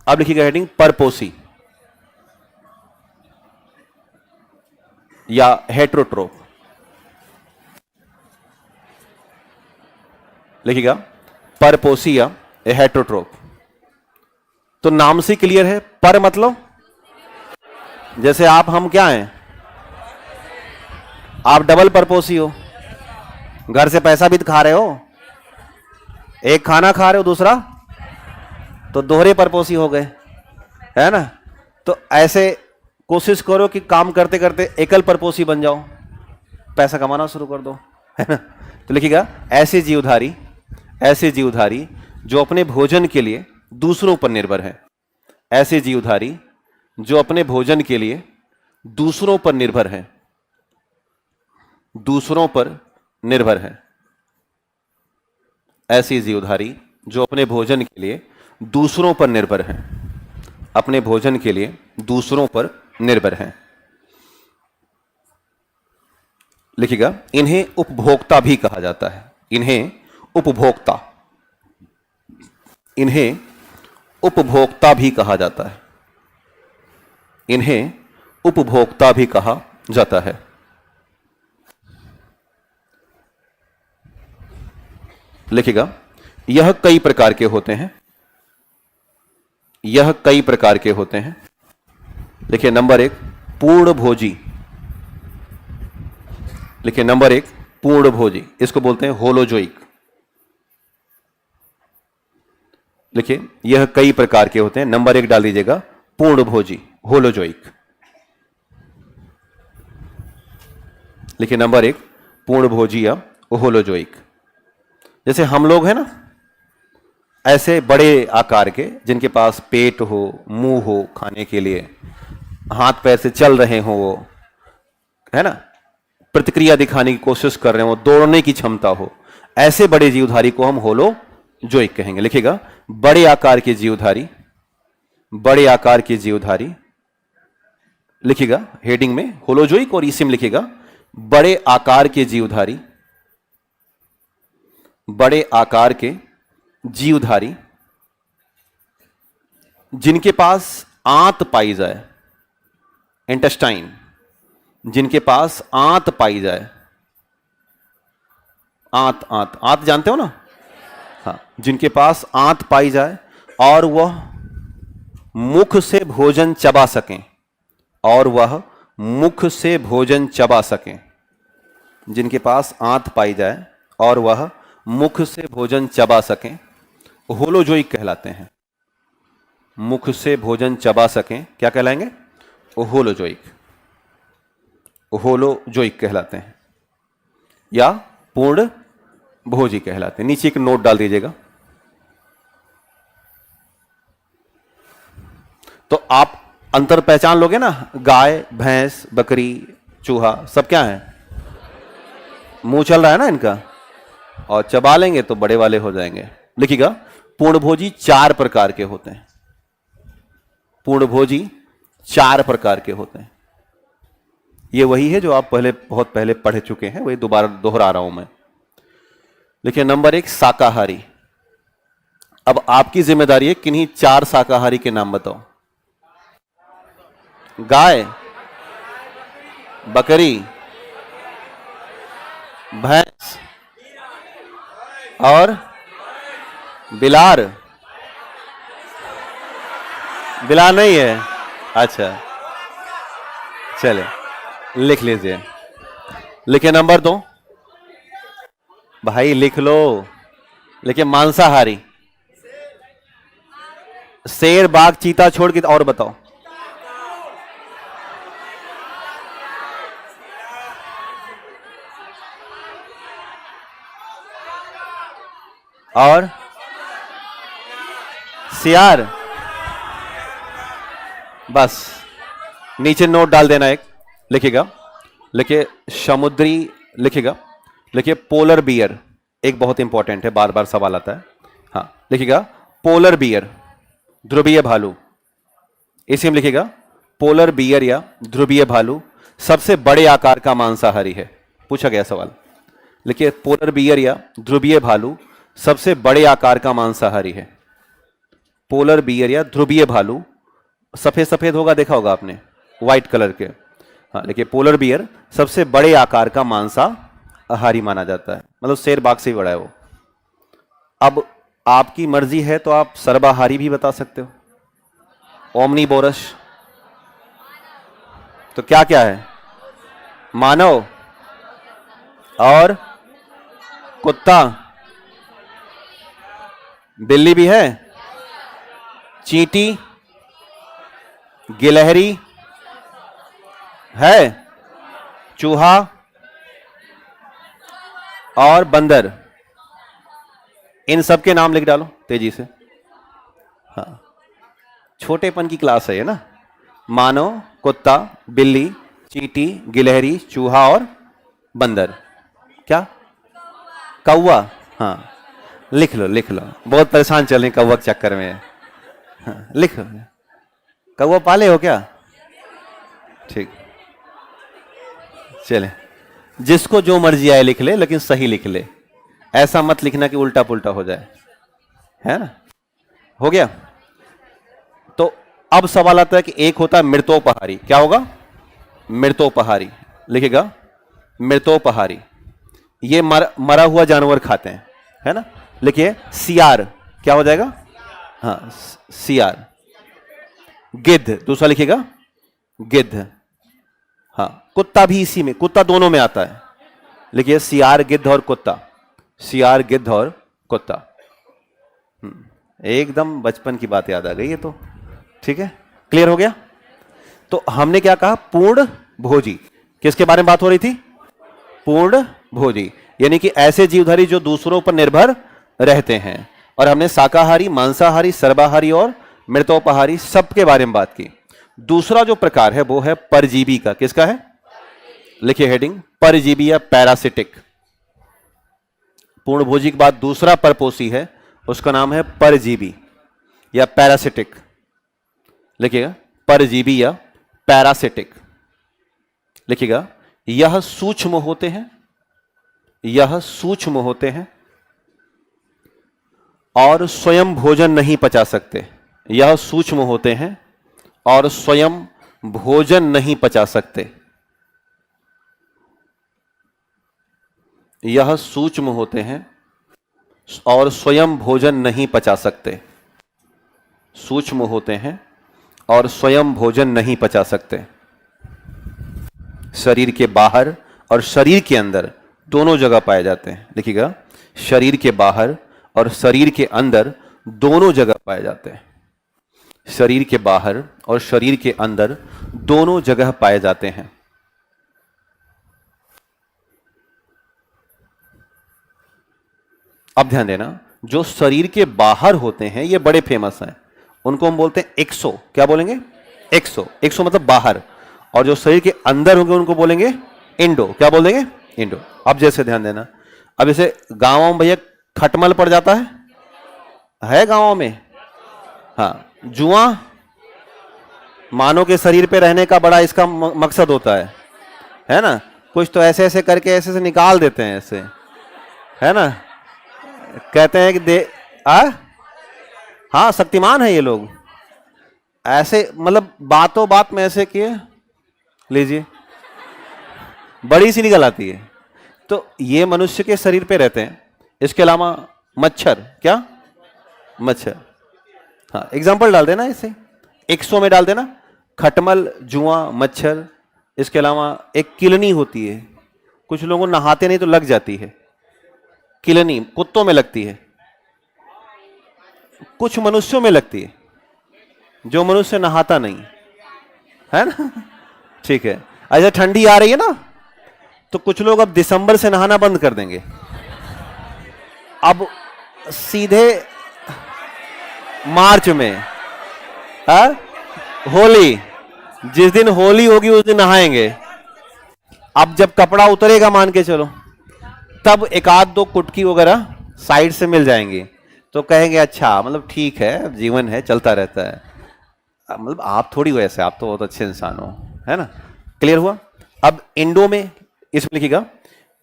अब लिखिएगा हेडिंग परपोसी या हेट्रोट्रोप। लिखिएगा परपोसी या हेट्रोट्रोप। तो नाम से क्लियर है, पर मतलब जैसे आप हम क्या हैं, आप डबल परपोसी हो, घर से पैसा भी तो खा रहे हो, एक खाना खा रहे हो, दूसरा तो दोहरे परपोसी हो गए, है ना। तो ऐसे कोशिश करो कि काम करते करते एकल परपोसी बन जाओ, पैसा कमाना शुरू कर दो, है ना। तो लिखिएगा ऐसे जीवधारी जो अपने भोजन के लिए दूसरों पर निर्भर है। ऐसे जीवधारी जो अपने भोजन के लिए दूसरों पर निर्भर है, दूसरों पर निर्भर है। ऐसी जीवधारी जो अपने भोजन के लिए दूसरों पर निर्भर है, अपने भोजन के लिए दूसरों पर निर्भर है। लिखिएगा इन्हें उपभोक्ता भी कहा जाता है। इन्हें उपभोक्ता भी कहा जाता है। इन्हें उपभोक्ता भी कहा जाता है। लिखिएगा यह कई प्रकार के होते हैं। यह कई प्रकार के होते हैं। लिखिए नंबर 1 पूर्ण भोजी। लिखिए नंबर 1 पूर्ण भोजी, इसको बोलते हैं होलोजोइक। लिखिए यह कई प्रकार के होते हैं, नंबर 1 डाल दीजिएगा पूर्ण भोजी, होलोजोइक। लिखिए नंबर 1 पूर्ण भोजी या होलोजोइक। जैसे हम लोग हैं ना, ऐसे बड़े आकार के जिनके पास पेट हो, मुंह हो खाने के लिए, हाथ पैर से चल रहे हो, वो है ना, प्रतिक्रिया दिखाने की कोशिश कर रहे हो, दौड़ने की क्षमता हो, ऐसे बड़े जीवधारी को हम होलोजोइक कहेंगे। लिखिएगा बड़े आकार के जीवधारी, बड़े आकार के जीवधारी। लिखिएगा हेडिंग में होलोजोइक और इसी में लिखिएगा बड़े आकार के जीवधारी, बड़े आकार के जीवधारी जिनके पास आंत पाई जाए, इंटेस्टाइन, जिनके पास आंत पाई जाए। आंत आंत आंत जानते हो ना, हाँ, जिनके पास आंत पाई जाए और वह मुख से भोजन चबा सकें, और वह मुख से भोजन चबा सकें। जिनके पास आंत पाई जाए और वह मुख से भोजन चबा सकें, होलोजोइक कहलाते हैं। मुख से भोजन चबा सकें, क्या कहलाएंगे? होलोजोइक, होलोजोइक कहलाते हैं या पूर्ण भोजी कहलाते हैं। नीचे एक नोट डाल दीजिएगा। तो आप अंतर पहचान लोगे ना, गाय, भैंस, बकरी, चूहा सब क्या है? मुंह चल रहा है ना इनका, और चबा लेंगे तो बड़े वाले हो जाएंगे। लिखिएगा पूर्णभोजी 4 प्रकार के होते हैं। पूर्णभोजी 4 प्रकार के होते हैं। ये वही है जो आप बहुत पहले पढ़ चुके हैं, वही दोबारा दोहरा रहा हूं मैं। लिखिए नंबर 1 शाकाहारी। अब आपकी जिम्मेदारी है किन्हीं 4 शाकाहारी के नाम बताओ। गाय, बकरी, भैंस और बिलार। बिलार नहीं है? अच्छा चले लिख लीजिए। लिखे नंबर 2 भाई, लिख लो। लिखिए मांसाहारी, शेर, बाघ, चीता छोड़ के और बताओ। और सियार, बस। नीचे नोट डाल देना एक। लिखिएगा, लिखिए समुद्री, लिखिएगा, लिखिए पोलर बियर, एक बहुत इंपॉर्टेंट है, बार बार सवाल आता है। हाँ लिखिएगा पोलर बियर, ध्रुवीय भालू। इसी में लिखिएगा पोलर बियर या ध्रुवीय भालू सबसे बड़े आकार का मांसाहारी है, पूछा गया सवाल। लिखिए पोलर बियर या ध्रुवीय भालू सबसे बड़े आकार का मांसाहारी है। पोलर बियर या ध्रुवीय भालू, सफेद सफेद होगा, देखा होगा आपने, व्हाइट कलर के। हाँ, देखिए पोलर बियर सबसे बड़े आकार का मांसाहारी माना जाता है, मतलब शेर बाघ से ही बड़ा है वो। अब आपकी मर्जी है तो आप सर्वाहारी भी बता सकते हो, ओमनीबोरस। तो क्या क्या है? मानव और कुत्ता, बिल्ली भी है, चींटी, गिलहरी है, चूहा और बंदर। इन सब के नाम लिख डालो तेजी से। हाँ, छोटेपन की क्लास है ये ना। मानव, कुत्ता, बिल्ली, चींटी, गिलहरी, चूहा और बंदर। क्या? कौवा। हाँ, लिख लो लिख लो, बहुत परेशान चल रहे कौवा के चक्कर में। हाँ, लिख लो। कौवा पाले हो क्या? ठीक, चले, जिसको जो मर्जी आए लिख ले, लेकिन सही लिख ले, ऐसा मत लिखना कि उल्टा पुल्टा हो जाए, है ना। हो गया। तो अब सवाल आता है कि एक होता है मृतोपहारी। क्या होगा? मृतोपहारी। लिखेगा मृतोपहारी, ये मरा हुआ जानवर खाते हैं, है ना। लिखिए सियार। क्या हो जाएगा? हाँ, सियार। गिद्ध, दूसरा लिखिएगा गिद्ध। हाँ, कुत्ता भी इसी में, कुत्ता दोनों में आता है। लिखिए सियार, गिद्ध और कुत्ता, सियार, गिद्ध और कुत्ता। एकदम बचपन की बात याद आ गई ये तो। ठीक है, क्लियर हो गया। तो हमने क्या कहा? पूर्ण भोजी। किसके बारे में बात हो रही थी? पूर्ण भोजी, यानी कि ऐसे जीवधारी जो दूसरों पर निर्भर रहते हैं। और हमने शाकाहारी, मांसाहारी, सर्वाहारी और मृतोपहारी सबके बारे में बात की। दूसरा जो प्रकार है वो है परजीवी का। किसका है? लिखिए हेडिंग, परजीवी या पैरासिटिक। पूर्णभोजी के बाद दूसरा परपोषी है, उसका नाम है परजीवी या पैरासिटिक। लिखिएगा परजीवी या पैरासिटिक। लिखिएगा यह सूक्ष्म होते हैं, यह सूक्ष्म होते हैं और स्वयं भोजन नहीं पचा सकते। यह सूक्ष्म होते हैं और स्वयं भोजन नहीं पचा सकते। यह सूक्ष्म होते हैं और स्वयं भोजन नहीं पचा सकते। सूक्ष्म होते हैं और स्वयं भोजन नहीं पचा सकते। शरीर के बाहर और शरीर के अंदर दोनों जगह पाए जाते हैं। देखिएगा, शरीर के बाहर और शरीर के अंदर दोनों जगह पाए जाते हैं। शरीर के बाहर और शरीर के अंदर दोनों जगह पाए जाते हैं। अब ध्यान देना, जो शरीर के बाहर होते हैं ये बड़े फेमस हैं, उनको हम बोलते हैं एक्सो। क्या बोलेंगे? एक्सो। एक्सो मतलब बाहर। और जो शरीर के अंदर होंगे उनको बोलेंगे इंडो। क्या बोल देंगे? इंडो। अब जैसे ध्यान देना, अब जैसे गांवों में भैया खटमल पड़ जाता है गांवों में। हाँ, जुआ मानव के शरीर पे रहने का बड़ा इसका मकसद होता है ना। कुछ तो ऐसे ऐसे करके ऐसे ऐसे निकाल देते हैं ऐसे, है ना। कहते हैं कि हाँ शक्तिमान है ये लोग, ऐसे मतलब बातों बात में ऐसे किए, लीजिए बड़ी सी निकल आती है। तो ये मनुष्य के शरीर पे रहते हैं। इसके अलावा मच्छर। क्या? मच्छर। हाँ, एग्जाम्पल डाल देना इसे, 100 में डाल देना। खटमल, जुआ, मच्छर। इसके अलावा एक किलनी होती है, कुछ लोगों नहाते नहीं तो लग जाती है। किलनी कुत्तों में लगती है, कुछ मनुष्यों में लगती है, जो मनुष्य नहाता नहीं है ना। ठीक है, अच्छा ठंडी आ रही है ना, तो कुछ लोग अब दिसंबर से नहाना बंद कर देंगे। अब सीधे मार्च में होली, जिस दिन होली होगी उस दिन नहाएंगे। अब जब कपड़ा उतरेगा मान के चलो, तब एक आध दो कुटकी वगैरह साइड से मिल जाएंगी, तो कहेंगे अच्छा मतलब ठीक है, जीवन है, चलता रहता है। मतलब आप थोड़ी वैसे, आप तो बहुत अच्छे इंसान हो, है ना। क्लियर हुआ। अब इंडो में, इसमें लिखिएगा,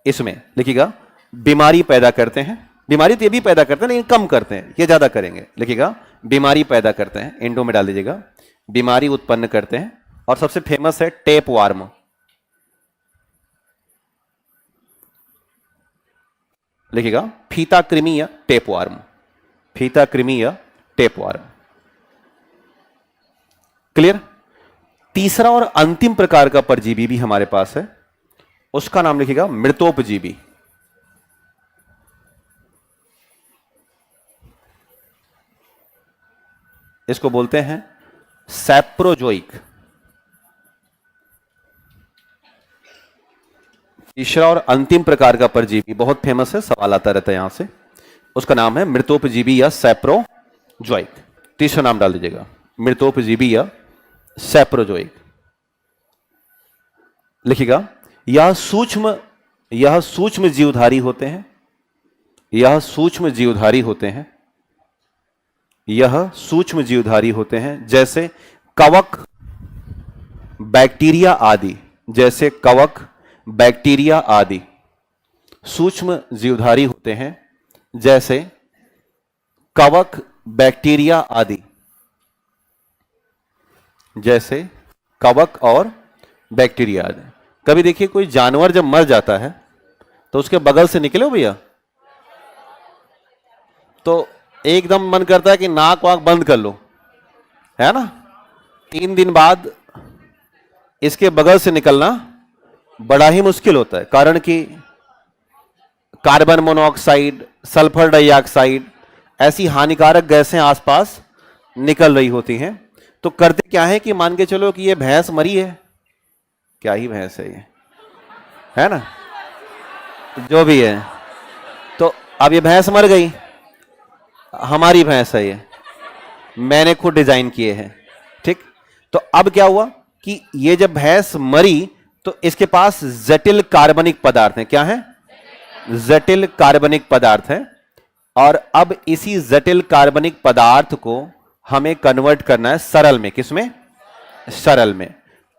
इसमें लिखिएगा बीमारी पैदा करते हैं। बीमारी तो ये भी पैदा करते हैं लेकिन कम करते हैं, ये ज्यादा करेंगे। लिखिएगा बीमारी पैदा करते हैं, इंडो में डाल दीजिएगा, बीमारी उत्पन्न करते हैं। और सबसे फेमस है टेप वार्म। लिखिएगा फीता कृमि या टेप वार्म, फीता कृमि या टेप वार्म। क्लियर। तीसरा और अंतिम प्रकार का परजीवी भी हमारे पास है, उसका नाम लिखिएगा मृतोपजीवी। इसको बोलते हैं सैप्रोजोइक। तीसरा और अंतिम प्रकार का परजीवी बहुत फेमस है, सवाल आता रहता है यहां से, उसका नाम है मृतोपजीवी या सैप्रोजोइक। तीसरा नाम डाल दीजिएगा मृतोपजीवी या सैप्रोजोइक। लिखिएगा यह सूक्ष्म जीवधारी होते हैं, यह सूक्ष्म जीवधारी होते हैं, यह सूक्ष्म जीवधारी होते हैं, जैसे कवक, बैक्टीरिया आदि, जैसे कवक, बैक्टीरिया आदि सूक्ष्म जीवधारी होते हैं, जैसे कवक, बैक्टीरिया आदि, जैसे कवक और बैक्टीरिया आदि। कभी देखिए कोई जानवर जब मर जाता है तो उसके बगल से निकले हो भैया, तो एकदम मन करता है कि नाक वाक बंद कर लो, है ना। 3 दिन बाद इसके बगल से निकलना बड़ा ही मुश्किल होता है, कारण कि कार्बन मोनोऑक्साइड, सल्फर डाइऑक्साइड ऐसी हानिकारक गैसें आसपास निकल रही होती हैं। तो करते क्या है कि मान के चलो कि ये भैंस मरी है, क्या ही भैंस है ये, है ना, तो जो भी है, तो अब ये भैंस मर गई, हमारी भैंस है ये, मैंने खुद डिजाइन किए हैं, ठीक। तो अब क्या हुआ कि ये जब भैंस मरी तो इसके पास जटिल कार्बनिक पदार्थ हैं। क्या है? जटिल कार्बनिक पदार्थ है। और अब इसी जटिल कार्बनिक पदार्थ को हमें कन्वर्ट करना है सरल में। किसमें? सरल में।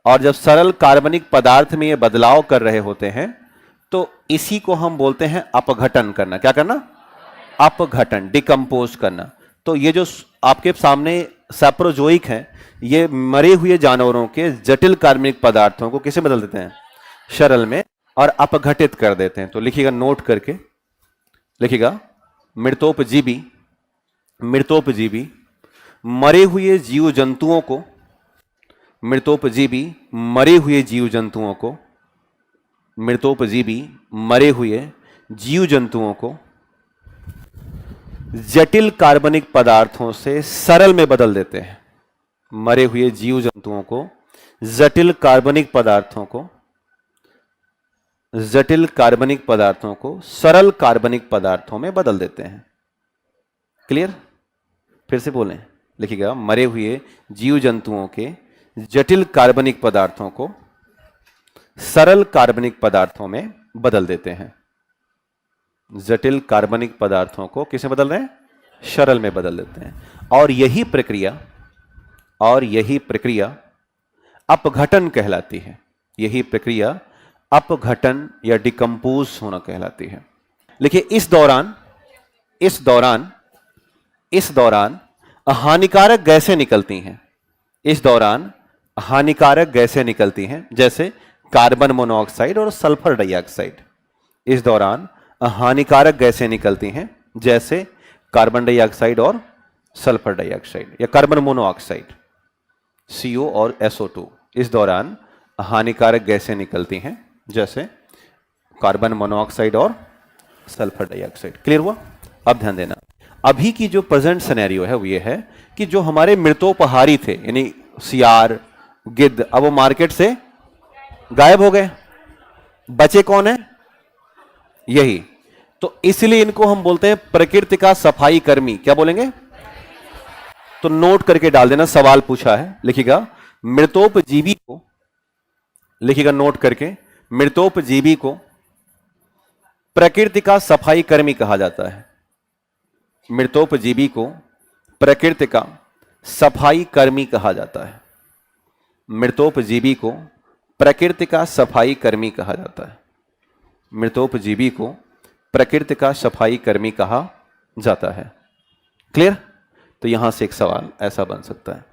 और जब सरल कार्बनिक पदार्थ में ये बदलाव कर रहे होते हैं तो इसी को हम बोलते हैं अपघटन करना। क्या करना? अपघटन, डिकम्पोज करना। तो ये जो आपके सामने सैप्रोजोइक है, ये मरे हुए जानवरों के जटिल कार्बनिक पदार्थों को किसे बदल देते हैं? सरल में, और अपघटित कर देते हैं। तो लिखिएगा, नोट करके लिखिएगा, मृतोपजीवी, मृतोपजीवी मरे हुए जीव जंतुओं को, मृतोपजीवी मरे हुए जीव जंतुओं को, मृतोपजीवी मरे हुए जीव जंतुओं को जटिल कार्बनिक पदार्थों से सरल में बदल देते हैं। मरे हुए जीव जंतुओं को जटिल कार्बनिक पदार्थों को, जटिल कार्बनिक पदार्थों को सरल कार्बनिक पदार्थों में बदल देते हैं। क्लियर? फिर से बोलें, लिखिएगा, मरे हुए जीव जंतुओं के जटिल कार्बनिक पदार्थों को सरल कार्बनिक पदार्थों में बदल देते हैं। जटिल कार्बनिक पदार्थों को किसे बदल रहे हैं? सरल में बदल देते हैं। और यही प्रक्रिया अपघटन कहलाती है। यही प्रक्रिया अपघटन या डिकम्पोज होना कहलाती है। देखिए, इस दौरान हानिकारक गैसें निकलती हैं। इस दौरान हानिकारक गैसें निकलती हैं, जैसे कार्बन मोनोऑक्साइड और सल्फर डाइऑक्साइड। इस दौरान हानिकारक गैसें निकलती हैं, जैसे कार्बन डाइऑक्साइड और सल्फर डाइऑक्साइड या कार्बन मोनोऑक्साइड, CO और SO2। इस दौरान हानिकारक गैसें निकलती हैं, जैसे कार्बन मोनोऑक्साइड और सल्फर डाइऑक्साइड। क्लियर हुआ? अब ध्यान देना, अभी की जो प्रेजेंट सिनेरियो है वो ये है कि जो हमारे मृतोपहारी थे, यानी सियार, गिद्ध, अब वो मार्केट से गायब हो गए। बचे कौन है? यही। तो इसलिए इनको हम बोलते हैं प्रकृति का सफाई कर्मी। क्या बोलेंगे? तो नोट करके डाल देना, सवाल पूछा है। लिखिएगा, मृतोपजीवी को, लिखिएगा नोट करके, मृतोपजीवी को प्रकृति का सफाई कर्मी कहा जाता है। मृतोपजीवी को प्रकृति का सफाई कर्मी कहा जाता है। मृतोपजीवी को प्रकृति का सफाई कर्मी कहा जाता है। मृतोपजीवी को प्रकृति का सफाई कर्मी कहा जाता है। क्लियर? तो यहां से एक सवाल ऐसा बन सकता है।